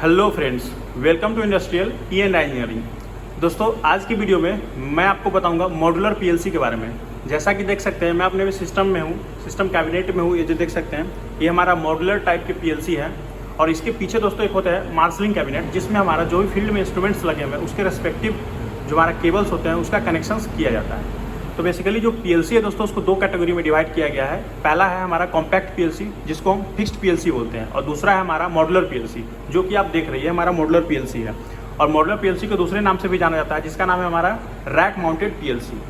Hello friends, welcome to industrial e and engineering. दोस्तों, आज की वीडियो में मैं आपको बताऊंगा मॉड्यूलर पीएलसी के बारे में। जैसा कि देख सकते हैं, मैं अपने सिस्टम में हूँ, सिस्टम कैबिनेट में हूँ। ये जो देख सकते हैं, ये हमारा मॉड्यूलर टाइप के पीएलसी है। और इसके पीछे दोस्तों एक होता है मार्शलिंग कैबिनेट, जिसमें हमारा जो भी फील्ड में इंस्ट्रूमेंट्स लगे हुए हैं उसके रेस्पेक्टिव जो हमारा केबल्स होते हैं उसका कनेक्शन किया जाता है। तो बेसिकली जो पीएलसी है दोस्तों, उसको दो कैटेगरी में डिवाइड किया गया है। पहला है हमारा कॉम्पैक्ट पीएलसी, जिसको हम फिक्स्ड पीएलसी बोलते हैं, और दूसरा है हमारा मॉड्यूलर पीएलसी, जो कि आप देख रही है हमारा मॉड्यूलर पीएलसी है। और मॉड्यूलर पीएलसी को दूसरे नाम से भी जाना जाता है, जिसका नाम है हमारा रैक माउंटेड पीएलसी।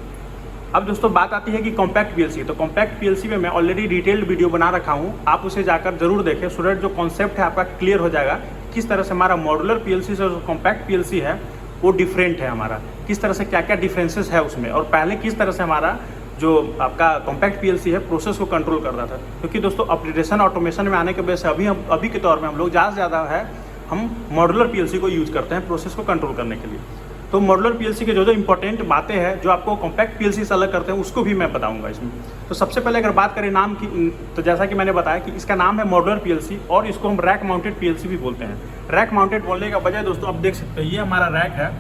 अब दोस्तों बात आती है कि कॉम्पैक्ट पीएलसी। तो कॉम्पैक्ट पीएलसी में मैं ऑलरेडी डिटेल्ड वीडियो बना रखा हूँ, आप उसे जाकर जरूर देखें, सो दैट जो कॉन्सेप्ट है आपका क्लियर हो जाएगा, किस तरह से हमारा मॉड्यूलर पीएलसी से जो कॉम्पैक्ट पीएलसी है वो डिफरेंट है हमारा, किस तरह से क्या क्या डिफरेंसेस है उसमें, और पहले किस तरह से हमारा जो आपका कॉम्पैक्ट पीएलसी है प्रोसेस को कंट्रोल कर रहा था। क्योंकि दोस्तों अपग्रेडेशन ऑटोमेशन में आने के वजह से अभी के दौर में हम लोग ज़्यादा है हम मॉड्यूलर पीएलसी को यूज़ करते हैं प्रोसेस को कंट्रोल करने के लिए। तो मॉड्यूलर पीएलसी के जो इंपॉर्टेंट बातें हैं जो आपको कॉम्पैक्ट पीएलसी से अलग करते हैं, उसको भी मैं बताऊंगा इसमें। तो सबसे पहले अगर बात करें नाम की, तो जैसा कि मैंने बताया कि इसका नाम है मॉड्यूलर पीएलसी, और इसको हम रैक माउंटेड पीएलसी भी बोलते हैं। रैक माउंटेड बोलने का वजह दोस्तों, आप देख सकते हैं ये हमारा रैक है,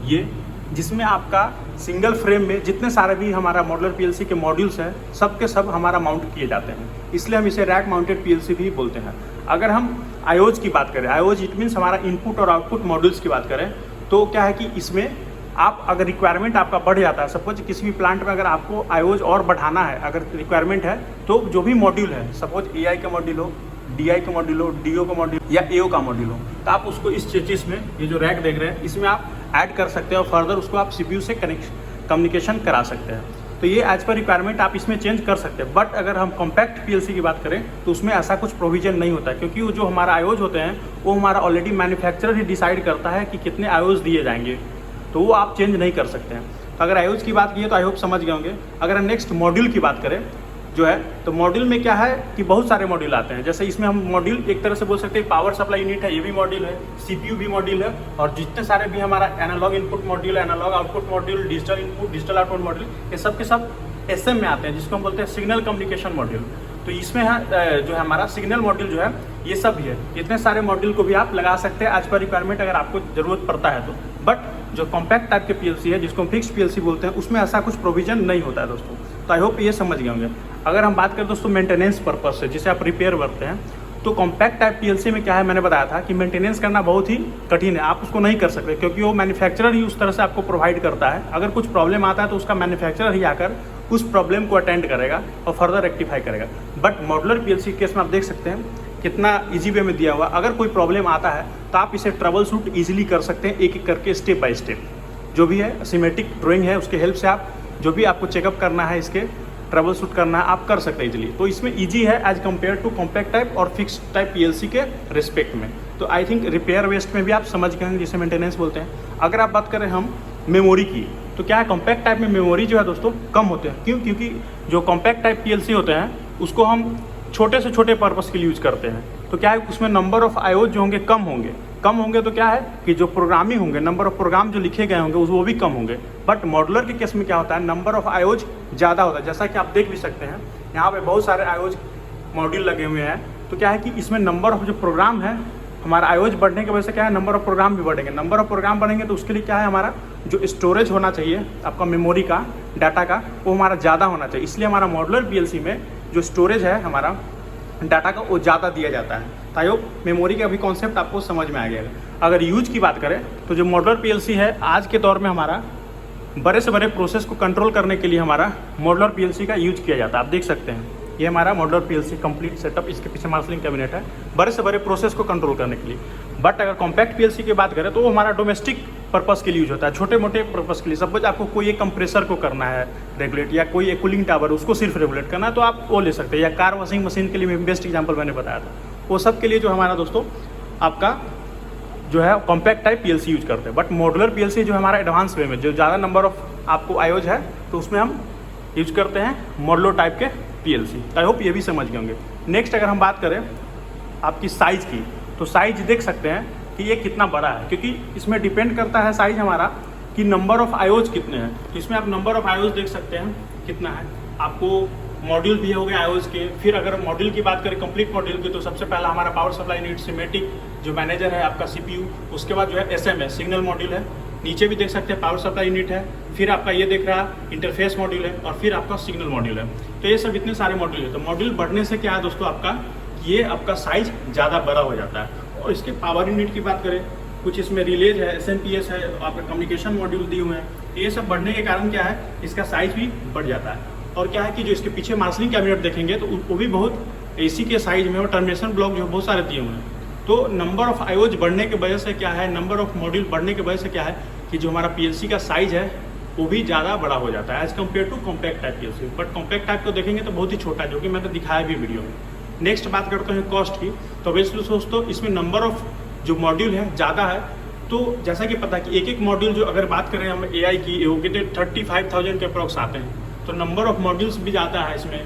ये जिसमें आपका सिंगल फ्रेम में जितने सारे भी हमारा मॉड्यूलर पीएलसी के मॉड्यूल्स हैं सब के सब हमारा माउंट किए जाते हैं, इसलिए हम इसे रैक माउंटेड पीएलसी भी बोलते हैं। अगर हम आईओज की बात करें, आईओज इट मीन्स हमारा इनपुट और आउटपुट मॉड्यूल्स की बात करें, तो क्या है कि इसमें आप अगर रिक्वायरमेंट आपका बढ़ जाता है, सपोज किसी भी प्लांट में अगर आपको आईओज और बढ़ाना है, अगर रिक्वायरमेंट है, तो जो भी मॉड्यूल है, सपोज एआई का मॉड्यूल हो, डीआई का मॉड्यूल हो, डीओ का मॉड्यूल या एओ का मॉड्यूल हो, तो आप उसको इस चीज में, ये जो रैक देख रहे हैं, इसमें आप ऐड कर सकते हैं और फर्दर उसको आप सीपीयू से कम्युनिकेशन करा सकते हैं। तो ये एज पर रिक्वायरमेंट आप इसमें चेंज कर सकते हैं। बट अगर हम कॉम्पैक्ट पीएलसी की बात करें तो उसमें ऐसा कुछ प्रोविजन नहीं होता है, क्योंकि वो जो हमारा आईओज होते हैं वो हमारा ऑलरेडी मैन्युफैक्चरर ही डिसाइड करता है कि कितने आईओज दिए जाएंगे, तो वो आप चेंज नहीं कर सकते हैं। तो अगर आईओज की बात की है तो आई होप समझ गए होंगे। अगर हम नेक्स्ट मॉड्यूल की बात करें जो है, तो मॉड्यूल में क्या है कि बहुत सारे मॉड्यूल आते हैं। जैसे इसमें हम मॉड्यूल एक तरह से बोल सकते हैं पावर सप्लाई यूनिट है, ये भी मॉड्यूल है, सीपीयू भी मॉड्यूल है, और जितने सारे भी हमारा analog input module, analog output module, digital input, digital output module, ये सब के सब एसएम में आते हैं, जिसको हम बोलते हैं सिग्नल कम्युनिकेशन मॉड्यूल। तो इसमें है जो है हमारा सिग्नल मॉड्यूल जो है ये सब भी है। इतने सारे मॉड्यूल को भी आप लगा सकते हैं एज पर रिक्वायरमेंट, अगर आपको जरूरत पड़ता है तो। बट जो कॉम्पैक्ट टाइप के पीएलसी है, जिसको हम फिक्स्ड पीएलसी बोलते हैं, उसमें ऐसा कुछ प्रोविजन नहीं होता है दोस्तों। तो आई होप ये समझ गए होंगे। अगर हम बात करें दोस्तों मेंटेनेंस पर्पज से, जिसे आप रिपेयर करते हैं, तो कॉम्पैक्ट टाइप पीएलसी में क्या है, मैंने बताया था कि मेंटेनेंस करना बहुत ही कठिन है, आप उसको नहीं कर सकते, क्योंकि वो मैन्युफैक्चरर ही उस तरह से आपको प्रोवाइड करता है। अगर कुछ प्रॉब्लम आता है तो उसका मैन्युफैक्चरर ही आकर उस प्रॉब्लम को अटेंड करेगा और फर्दर रेक्टिफाई करेगा। बट मॉड्यूलर पीएलसी केस में आप देख सकते हैं कितना इजी वे में दिया हुआ। अगर कोई प्रॉब्लम आता है तो आप इसे ट्रबल शूट ईजिली कर सकते हैं, एक एक करके स्टेप बाय स्टेप। जो भी है सिमेटिक ड्राइंग है, उसके हेल्प से आप जो भी आपको चेकअप करना है, इसके ट्रबल शूट करना है, आप कर सकते हैं इजीली। तो इसमें ईजी है as compare to compact type और फिक्स टाइप पीएलसी के रिस्पेक्ट में। तो आई थिंक रिपेयर वेस्ट में भी आप समझ गए हैं, जिसे मेंटेनेंस बोलते हैं। अगर आप बात करें हम मेमोरी की, तो क्या है कॉम्पैक्ट टाइप में मेमोरी जो है दोस्तों कम होते हैं। क्यों? क्योंकि जो कॉम्पैक्ट टाइप पीएलसी होते हैं उसको हम छोटे से छोटे पर्पस के लिए यूज करते हैं। तो क्या है उसमें नंबर ऑफ आईओज जो होंगे कम होंगे तो क्या है कि जो प्रोग्रामिंग होंगे, नंबर ऑफ प्रोग्राम जो लिखे गए होंगे वो भी कम होंगे। बट मॉड्यूलर के केस में क्या होता है, नंबर ऑफ आईओज ज़्यादा होता है। जैसा कि आप देख भी सकते हैं यहाँ पे बहुत सारे आईओज मॉड्यूल लगे हुए हैं। तो क्या है कि इसमें नंबर ऑफ जो प्रोग्राम है, हमारा आईओज बढ़ने की वजह से क्या है नंबर ऑफ प्रोग्राम भी बढ़ेंगे। नंबर ऑफ प्रोग्राम बढ़ेंगे तो उसके लिए क्या है, हमारा जो स्टोरेज होना चाहिए आपका मेमोरी का, डाटा का, वो हमारा ज़्यादा होना चाहिए। इसलिए हमारा मॉड्यूलर पीएलसी में जो स्टोरेज है हमारा डाटा का, वो ज़्यादा दिया जाता है। ताकि मेमोरी का भी कॉन्सेप्ट आपको समझ में आ गया। अगर यूज की बात करें तो जो मॉड्यूलर पीएलसी है आज के दौर में हमारा बड़े से बड़े प्रोसेस को कंट्रोल करने के लिए हमारा मॉड्यूलर पीएलसी का यूज किया जाता है। आप देख सकते हैं ये हमारा मॉड्यूलर पीएलसी कंप्लीट सेटअप, इसके पीछे मार्शलिंग कैबिनेट है बड़े से बड़े प्रोसेस को कंट्रोल करने के लिए। बट अगर कॉम्पैक्ट पीएलसी की बात करें तो वो हमारा डोमेस्टिक पर्पस के लिए यूज होता है, छोटे मोटे पर्पस के लिए। सपोज आपको कोई एक कंप्रेसर को करना है रेगुलेट, या कोई एक कूलिंग टावर उसको सिर्फ रेगुलेट करना है, तो आप वो ले सकते हैं। या कार वॉशिंग मशीन के लिए बेस्ट एग्जाम्पल मैंने बताया था, वो सब के लिए जो हमारा दोस्तों आपका जो है कॉम्पैक्ट टाइप पीएलसी यूज करते हैं। बट मॉड्यूलर पीएलसी जो हमारा एडवांस वे में, जो ज़्यादा नंबर ऑफ आपको आईओज है, तो उसमें हम यूज करते हैं मॉड्यूलर टाइप के पीएलसी। आई होप ये भी समझ गए होंगे। नेक्स्ट अगर हम बात करें आपकी साइज की, तो साइज देख सकते हैं कि ये कितना बड़ा है, क्योंकि इसमें डिपेंड करता है साइज हमारा कि नंबर ऑफ आईओज कितने हैं। इसमें आप नंबर ऑफ आईओज देख सकते हैं कितना है आपको। मॉड्यूल भी हो गए आईओज के। फिर अगर मॉड्यूल की बात करें कंप्लीट मॉड्यूल की, तो सबसे पहला हमारा पावर सप्लाई यूनिट, सिमेटिक जो मैनेजर है आपका CPU, उसके बाद जो है SM है, सिग्नल मॉड्यूल है, नीचे भी देख सकते हैं पावर सप्लाई यूनिट है, फिर आपका ये देख रहा है इंटरफेस मॉड्यूल है, और फिर आपका सिग्नल मॉड्यूल है। तो ये सब इतने सारे मॉड्यूल है। तो मॉड्यूल बढ़ने से क्या है दोस्तों, आपका ये आपका साइज ज़्यादा बड़ा हो जाता है। और इसके पावर यूनिट की बात करें, कुछ इसमें रिलेज है, SMPS है, आपका कम्युनिकेशन मॉड्यूल दिए हुए हैं। ये सब बढ़ने के कारण क्या है, इसका साइज भी बढ़ जाता है। और क्या है कि जो इसके पीछे मार्शलिंग कैबिनेट देखेंगे तो वो भी बहुत AC के साइज में, और टर्मिनेशन ब्लॉक जो बहुत सारे दिए हुए हैं। तो नंबर ऑफ आईओज बढ़ने की वजह से क्या है, नंबर ऑफ मॉड्यूल बढ़ने की वजह से क्या है कि जो हमारा PLC का साइज है वो भी ज़्यादा बड़ा हो जाता है as compare to compact type PLC। But compact type को देखेंगे तो बहुत ही छोटा है, जो कि मैंने दिखाया भी वीडियो में। नेक्स्ट बात करते हैं कॉस्ट की। तो बेसिकली दोस्तों इसमें नंबर ऑफ जो मॉड्यूल है ज़्यादा है। तो जैसा कि पता कि एक एक मॉड्यूल जो अगर बात करें हम AI की, वो कितने 35,000 के अप्रॉक्स आते हैं। तो नंबर ऑफ मॉड्यूल्स भी ज़्यादा है इसमें।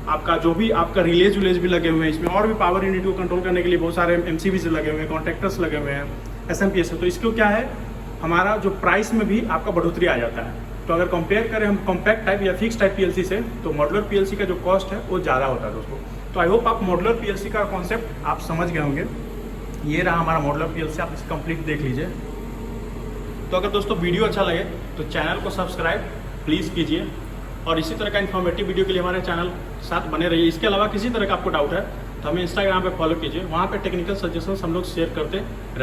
आपका जो भी आपका रिलेज विलेज भी लगे हुए हैं इसमें, और भी पावर यूनिट को कंट्रोल करने के लिए बहुत सारे MCBs लगे हुए हैं, कॉन्टैक्टर्स लगे हुए हैं, SMPS है। तो इसको क्या है, हमारा जो प्राइस में भी आपका बढ़ोतरी आ जाता है। तो अगर कंपेयर करें हम कॉम्पैक्ट टाइप या फिक्स टाइप PLC से, तो मॉडुलर PLC का जो कॉस्ट है वो ज़्यादा होता है दोस्तों। तो आई होप आप मॉडुलर PLC का कॉन्सेप्ट आप समझ गए होंगे। ये रहा हमारा मॉडुलर PLC, आप इसे कंप्लीट देख लीजिए। तो अगर दोस्तों वीडियो अच्छा लगे तो चैनल को सब्सक्राइब प्लीज़ कीजिए, और इसी तरह का इन्फॉर्मेटिव वीडियो के लिए हमारे चैनल के साथ बने रहिए। इसके अलावा किसी तरह का आपको डाउट है तो हमें इंस्टाग्राम पे फॉलो कीजिए, वहाँ पे टेक्निकल सजेशंस हम लोग शेयर करते रहें।